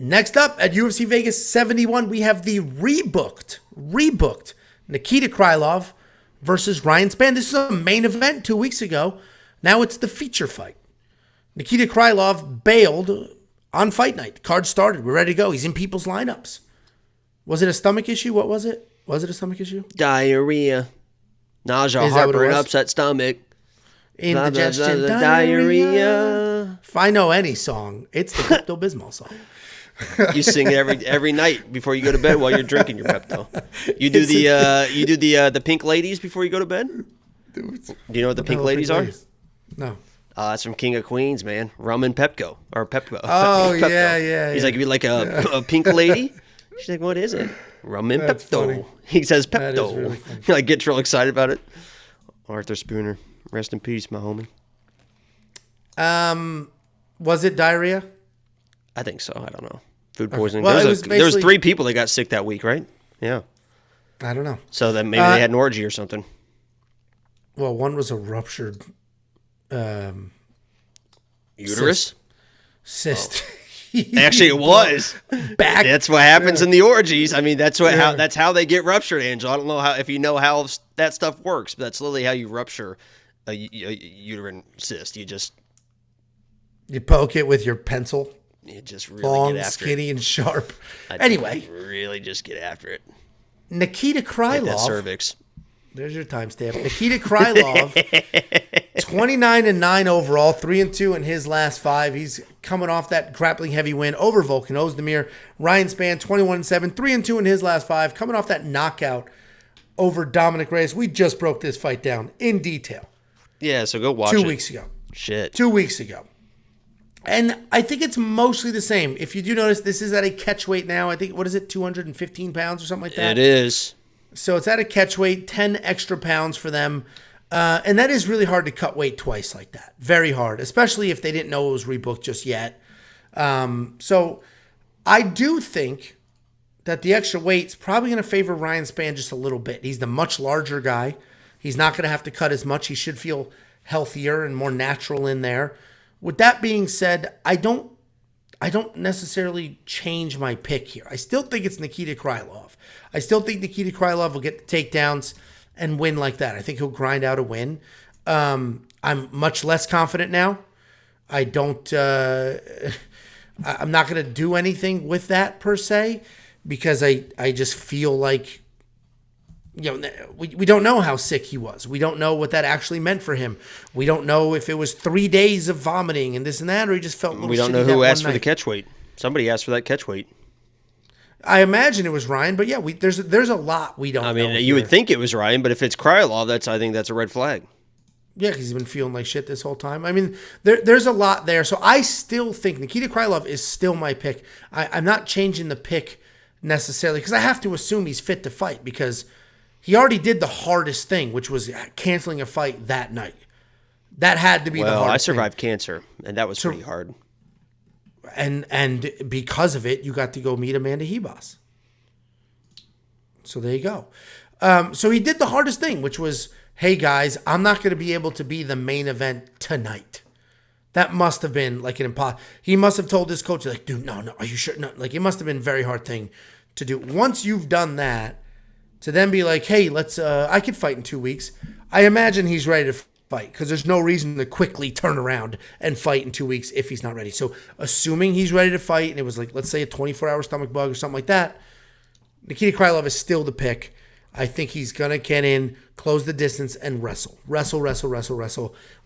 Next up at UFC Vegas 71, we have the rebooked Nikita Krylov versus Ryan Spann. This is a main event 2 weeks ago. Now it's the feature fight. Nikita Krylov bailed on fight night. The card started. We're ready to go. He's in people's lineups. Was it a stomach issue? What was it? Was it a stomach issue? Diarrhea. Nausea, heartburn, upset stomach. Indigestion, diarrhea. If I know any song, it's the Pepto-Bismol song. You sing it every night before you go to bed while you're drinking your Pepto. You do the Pink Ladies before you go to bed? Do you know what the Pink Ladies are? No. It's from King of Queens, man. Rum and Pepco. Or Pepco. Oh, Pepto. yeah. He's like, you like a pink lady? She's like, what is it? Rum and Pepto. Funny. He says Pepto. That is really funny. He like gets real excited about it. Arthur Spooner. Rest in peace, my homie. Was it diarrhea? I think so. I don't know. Food poisoning. Well, there was 3 people that got sick that week, right? Yeah. I don't know. So then maybe they had an orgy or something. Well, one was a ruptured uterus? Cyst. Oh. Actually, it was. Back. That's what happens in the orgies. I mean, that's how they get ruptured, Angel. I don't know if you know how that stuff works, but that's literally how you rupture a uterine cyst. You poke it with your pencil. You just really long, get after skinny, and sharp. Anyway, really just get after it. Nikita Krylov. That cervix. There's your timestamp. Nikita Krylov, 29-9 overall, 3-2 in his last 5. He's coming off that grappling heavy win over Volkan Ozdemir. Ryan Spann, 21-7, 3-2 in his last 5, coming off that knockout over Dominic Reyes. We just broke this fight down in detail. Yeah, so go watch it. 2 weeks ago. Shit. 2 weeks ago. And I think it's mostly the same. If you do notice, this is at a catch weight now. I think, 215 pounds or something like that? It is. So it's at a catch weight, 10 extra pounds for them. And that is really hard to cut weight twice like that. Very hard, especially if they didn't know it was rebooked just yet. So I do think that the extra weight's probably going to favor Ryan Spann just a little bit. He's the much larger guy. He's not going to have to cut as much. He should feel healthier and more natural in there. With that being said, I don't necessarily change my pick here. I still think it's Nikita Krylov. I still think Nikita Krylov will get the takedowns and win like that. I think he'll grind out a win. I'm much less confident now. I'm not going to do anything with that per se because I just feel like, we don't know how sick he was. We don't know what that actually meant for him. We don't know if it was 3 days of vomiting and this and that, or he just felt a little shitty. We don't know who asked for the catch weight. Somebody asked for that catch weight. I imagine it was Ryan, but yeah, there's a lot we don't know. I mean, you would think it was Ryan, but if it's Krylov, I think that's a red flag. Yeah, because he's been feeling like shit this whole time. I mean, there's a lot there. So I still think Nikita Krylov is still my pick. I'm not changing the pick necessarily because I have to assume he's fit to fight because he already did the hardest thing, which was canceling a fight that night. That had to be the hardest thing. Well, I survived cancer, and that was pretty hard. And because of it, you got to go meet Amanda Hebos. So there you go. So he did the hardest thing, which was, hey guys, I'm not going to be able to be the main event tonight. That must have been like an impossible. He must have told his coach, like, dude, no, are you sure? No, like it must have been a very hard thing to do. Once you've done that, to then be like, hey, I could fight in 2 weeks. I imagine he's ready to fight because there's no reason to quickly turn around and fight in 2 weeks if he's not ready. So assuming he's ready to fight and it was like, let's say a 24-hour stomach bug or something like that, Nikita Krylov is still the pick. I think he's going to get in, close the distance, and wrestle. Wrestle.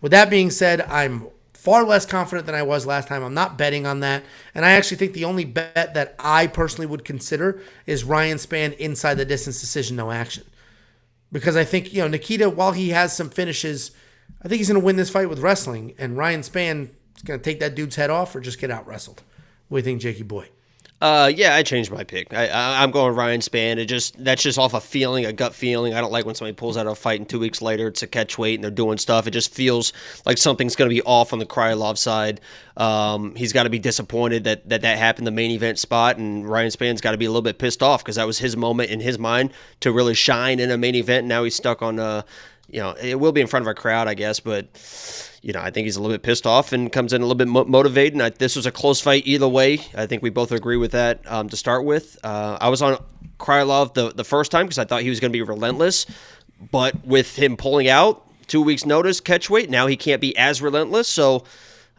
With that being said, I'm far less confident than I was last time. I'm not betting on that. And I actually think the only bet that I personally would consider is Ryan Spann inside the distance decision, no action. Because I think, Nikita, while he has some finishes, I think he's going to win this fight with wrestling. And Ryan Spann is going to take that dude's head off or just get out wrestled. What do you think, Jakey boy? Yeah, I changed my pick. I'm going Ryan Spann. That's just off a feeling, a gut feeling. I don't like when somebody pulls out a fight and 2 weeks later it's a catch weight and they're doing stuff. It just feels like something's going to be off on the Krylov side. He's got to be disappointed that happened, the main event spot, and Ryan Spann's got to be a little bit pissed off because that was his moment in his mind to really shine in a main event. And now he's stuck on it will be in front of a crowd, I guess, but I think he's a little bit pissed off and comes in a little bit motivated. And this was a close fight either way. I think we both agree with that to start with. I was on Krylov the first time because I thought he was going to be relentless, but with him pulling out 2 weeks notice, catch weight, now he can't be as relentless. So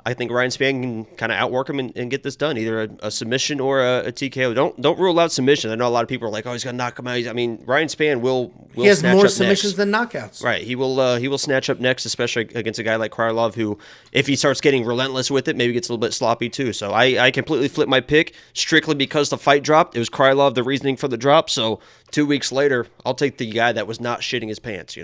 I think Ryan Spann can kind of outwork him and get this done, either a submission or a TKO. Don't rule out submission. I know a lot of people are like, oh, he's gonna knock him out. I mean, Ryan Spann will he has snatch more up submissions next. than knockouts. Right. He will snatch up next, especially against a guy like Krylov, who, if he starts getting relentless with it, maybe gets a little bit sloppy too. So I completely flipped my pick strictly because the fight dropped. It was Krylov, the reasoning for the drop. So 2 weeks later, I'll take the guy that was not shitting his pants.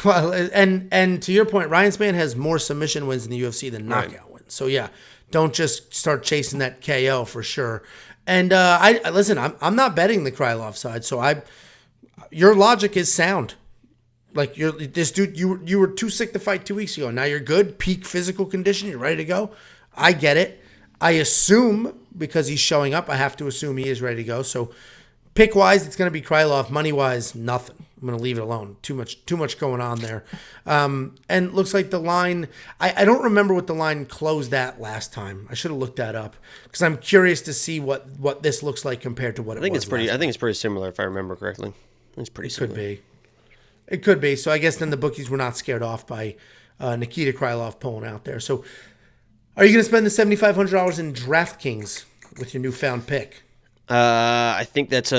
Well, and to your point, Ryan Spann has more submission wins in the UFC than knockout wins. So yeah, don't just start chasing that KO for sure. And I listen, I'm not betting the Krylov side, so your logic is sound. Like this dude, you were too sick to fight 2 weeks ago. Now you're good, peak physical condition, you're ready to go. I get it. I assume because he's showing up, I have to assume he is ready to go. So pick wise, it's going to be Krylov. Money wise, nothing. I'm going to leave it alone. Too much going on there. And looks like the line, I don't remember what the line closed at last time. I should have looked that up because I'm curious to see what this looks like compared to what I think it's pretty similar if I remember correctly. It's pretty similar. It could be. So I guess then the bookies were not scared off by Nikita Krylov pulling out there. So are you going to spend the $7,500 in DraftKings with your newfound pick? I think it's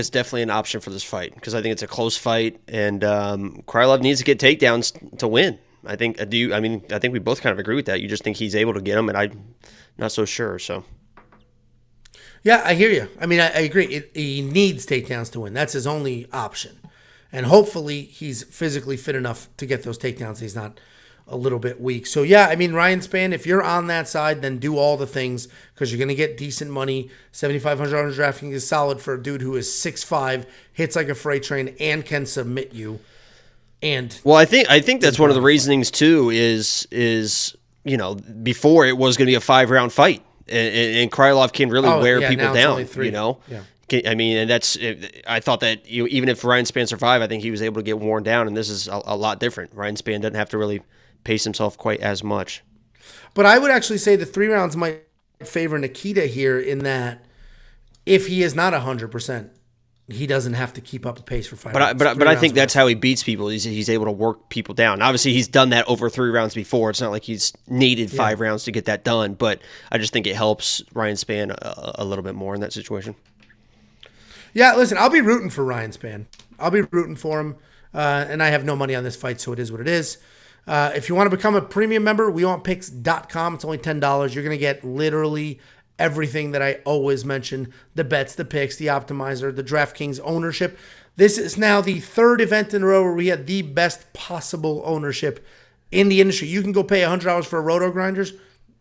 definitely an option for this fight because I think it's a close fight and Krylov needs to get takedowns to win. I think we both kind of agree with that. You just think he's able to get them, and I'm not so sure. So yeah, I hear you. I mean, I agree. He needs takedowns to win. That's his only option, and hopefully he's physically fit enough to get those takedowns. He's not a little bit weak. So yeah, I mean, Ryan Spann, if you're on that side, then do all the things because you're going to get decent money. $7,500 on DraftKings is solid for a dude who is 6'5", hits like a freight train, and can submit you. And well, I think that's one of the reasonings too. Is before it was going to be a 5-round fight, and Krylov can really wear people down. Yeah. I mean, and I thought that even if Ryan Spann survived, I think he was able to get worn down, and this is a lot different. Ryan Spann doesn't have to really pace himself quite as much. But I would actually say the 3 rounds might favor Nikita here in that if he is not 100%, he doesn't have to keep up the pace for 5 rounds. But I think that's how he beats people. He's able to work people down. Obviously, he's done that over 3 rounds before. It's not like he's needed 5 rounds to get that done, but I just think it helps Ryan Spann a little bit more in that situation. Yeah, listen, I'll be rooting for Ryan Spann. I'll be rooting for him, and I have no money on this fight, so it is what it is. If you want to become a premium member, WeWantPicks.com. It's only $10. You're going to get literally everything that I always mention: the bets, the picks, the optimizer, the DraftKings ownership. This is now the 3rd event in a row where we had the best possible ownership in the industry. You can go pay $100 for a Roto Grinders.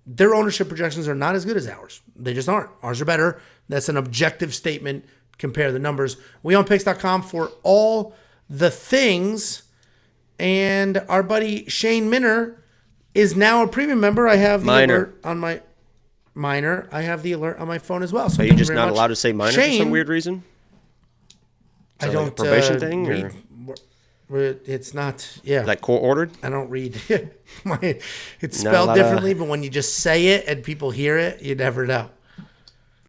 Their ownership projections are not as good as ours. They just aren't. Ours are better. That's an objective statement. Compare the numbers. WeWantPicks.com for all the things. And our buddy Shane Minner is now a premium member. I have the alert on my minor. I have the alert on my phone as well. So are you just not allowed to say minor for some weird reason? I don't like a probation thing, read. It's not. Yeah, like court ordered. I don't read. It's spelled differently, but when you just say it and people hear it, you never know.